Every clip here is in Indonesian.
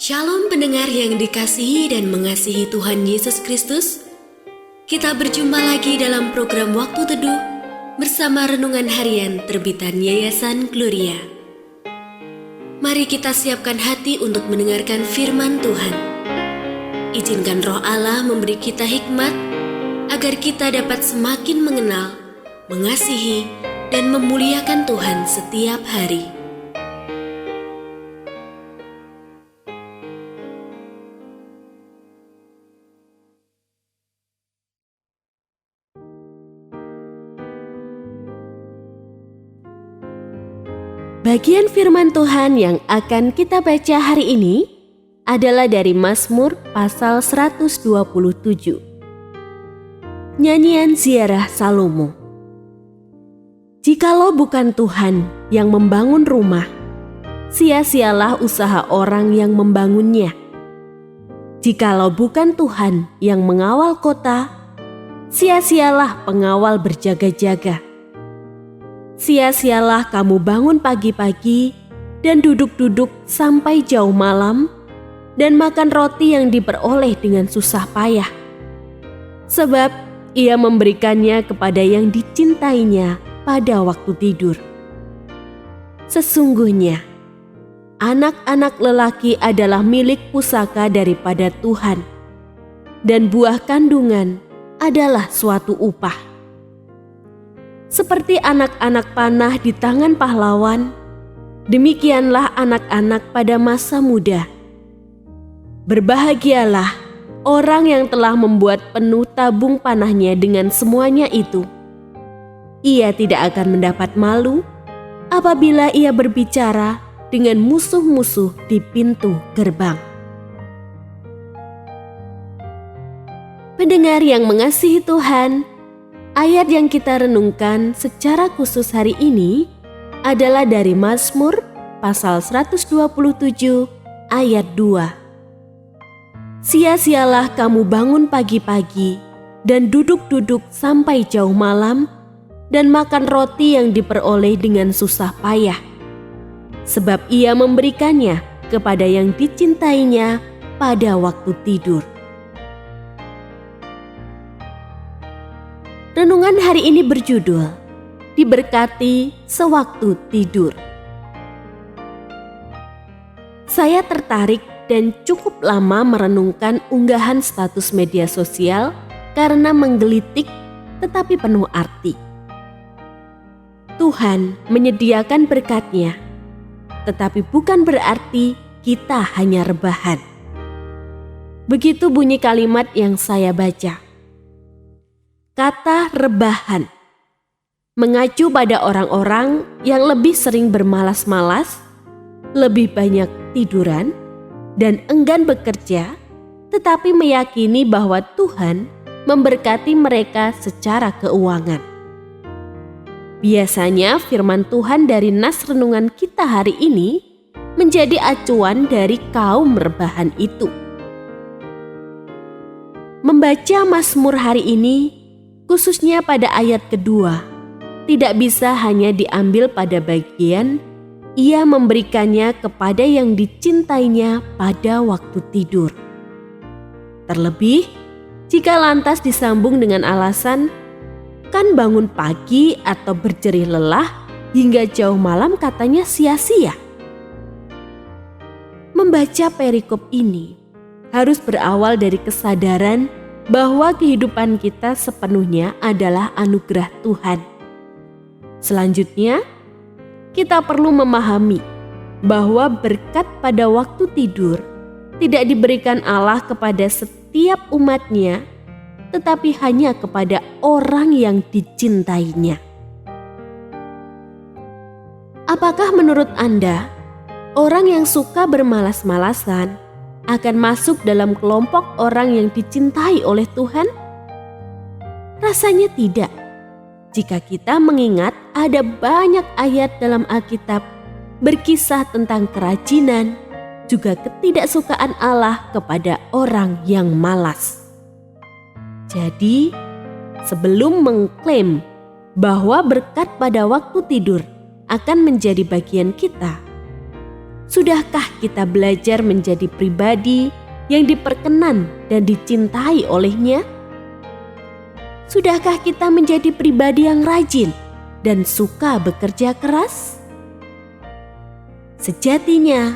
Shalom pendengar yang dikasihi dan mengasihi Tuhan Yesus Kristus. Kita berjumpa lagi dalam program Waktu Teduh bersama Renungan Harian terbitan Yayasan Gloria. Mari kita siapkan hati untuk mendengarkan firman Tuhan. Izinkan Roh Allah memberi kita hikmat agar kita dapat semakin mengenal, mengasihi, dan memuliakan Tuhan setiap hari. Bagian firman Tuhan yang akan kita baca hari ini adalah dari Mazmur pasal 127. Nyanyian Ziarah Salomo. Jikalau bukan Tuhan yang membangun rumah, sia-sialah usaha orang yang membangunnya. Jikalau bukan Tuhan yang mengawal kota, sia-sialah pengawal berjaga-jaga. Sia-sialah kamu bangun pagi-pagi dan duduk-duduk sampai jauh malam dan makan roti yang diperoleh dengan susah payah. Sebab ia memberikannya kepada yang dicintainya pada waktu tidur. Sesungguhnya, anak-anak lelaki adalah milik pusaka daripada Tuhan, dan buah kandungan adalah suatu upah. Seperti anak-anak panah di tangan pahlawan, demikianlah anak-anak pada masa muda. Berbahagialah orang yang telah membuat penuh tabung panahnya dengan semuanya itu. Ia tidak akan mendapat malu apabila ia berbicara dengan musuh-musuh di pintu gerbang. Pendengar yang mengasihi Tuhan, ayat yang kita renungkan secara khusus hari ini adalah dari Mazmur pasal 127 ayat 2. Sia-sialah kamu bangun pagi-pagi dan duduk-duduk sampai jauh malam dan makan roti yang diperoleh dengan susah payah. Sebab ia memberikannya kepada yang dicintainya pada waktu tidur. Renungan hari ini berjudul Diberkati Sewaktu Tidur. Saya tertarik dan cukup lama merenungkan unggahan status media sosial karena menggelitik tetapi penuh arti. Tuhan menyediakan berkat-Nya, tetapi bukan berarti kita hanya rebahan. Begitu bunyi kalimat yang saya baca. Kata rebahan mengacu pada orang-orang yang lebih sering bermalas-malas, lebih banyak tiduran, dan enggan bekerja, tetapi meyakini bahwa Tuhan memberkati mereka secara keuangan. Biasanya firman Tuhan dari nas renungan kita hari ini menjadi acuan dari kaum rebahan itu. Membaca Mazmur hari ini, khususnya pada ayat kedua, tidak bisa hanya diambil pada bagian ia memberikannya kepada yang dicintainya pada waktu tidur. Terlebih, jika lantas disambung dengan alasan, kan bangun pagi atau berjerih lelah hingga jauh malam katanya sia-sia. Membaca perikop ini harus berawal dari kesadaran bahwa kehidupan kita sepenuhnya adalah anugerah Tuhan. Selanjutnya, kita perlu memahami bahwa berkat pada waktu tidur tidak diberikan Allah kepada setiap umat-Nya, tetapi hanya kepada orang yang dicintainya. Apakah menurut Anda, orang yang suka bermalas-malasan akan masuk dalam kelompok orang yang dicintai oleh Tuhan? Rasanya tidak. Jika kita mengingat ada banyak ayat dalam Alkitab berkisah tentang kerajinan, juga ketidaksukaan Allah kepada orang yang malas. Jadi, sebelum mengklaim bahwa berkat pada waktu tidur akan menjadi bagian kita, Sudahkah kita belajar menjadi pribadi yang diperkenan dan dicintai olehnya? Sudahkah kita menjadi pribadi yang rajin dan suka bekerja keras? Sejatinya,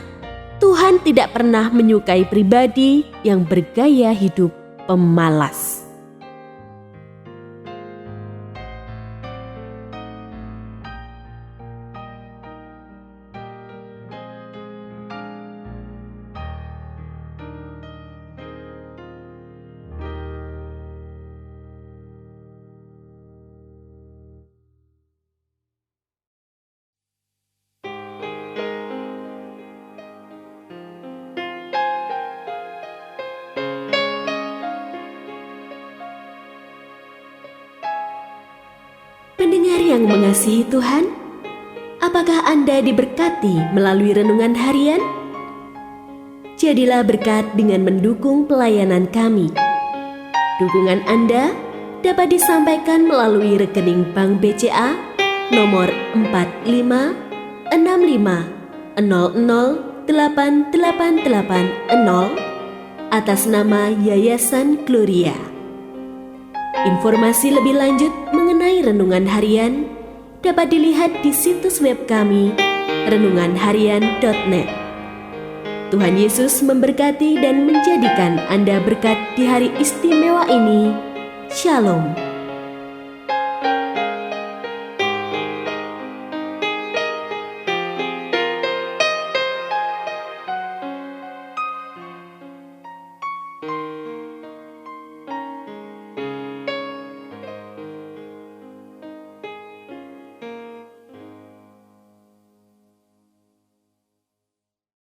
Tuhan tidak pernah menyukai pribadi yang bergaya hidup pemalas. Pendengar yang mengasihi Tuhan, apakah Anda diberkati melalui renungan harian? Jadilah berkat dengan mendukung pelayanan kami. Dukungan Anda dapat disampaikan melalui rekening Bank BCA nomor 4565008880 atas nama Yayasan Gloria. Informasi lebih lanjut mengenai renungan harian dapat dilihat di situs web kami renunganharian.net. Tuhan Yesus memberkati dan menjadikan Anda berkat di hari istimewa ini. Shalom.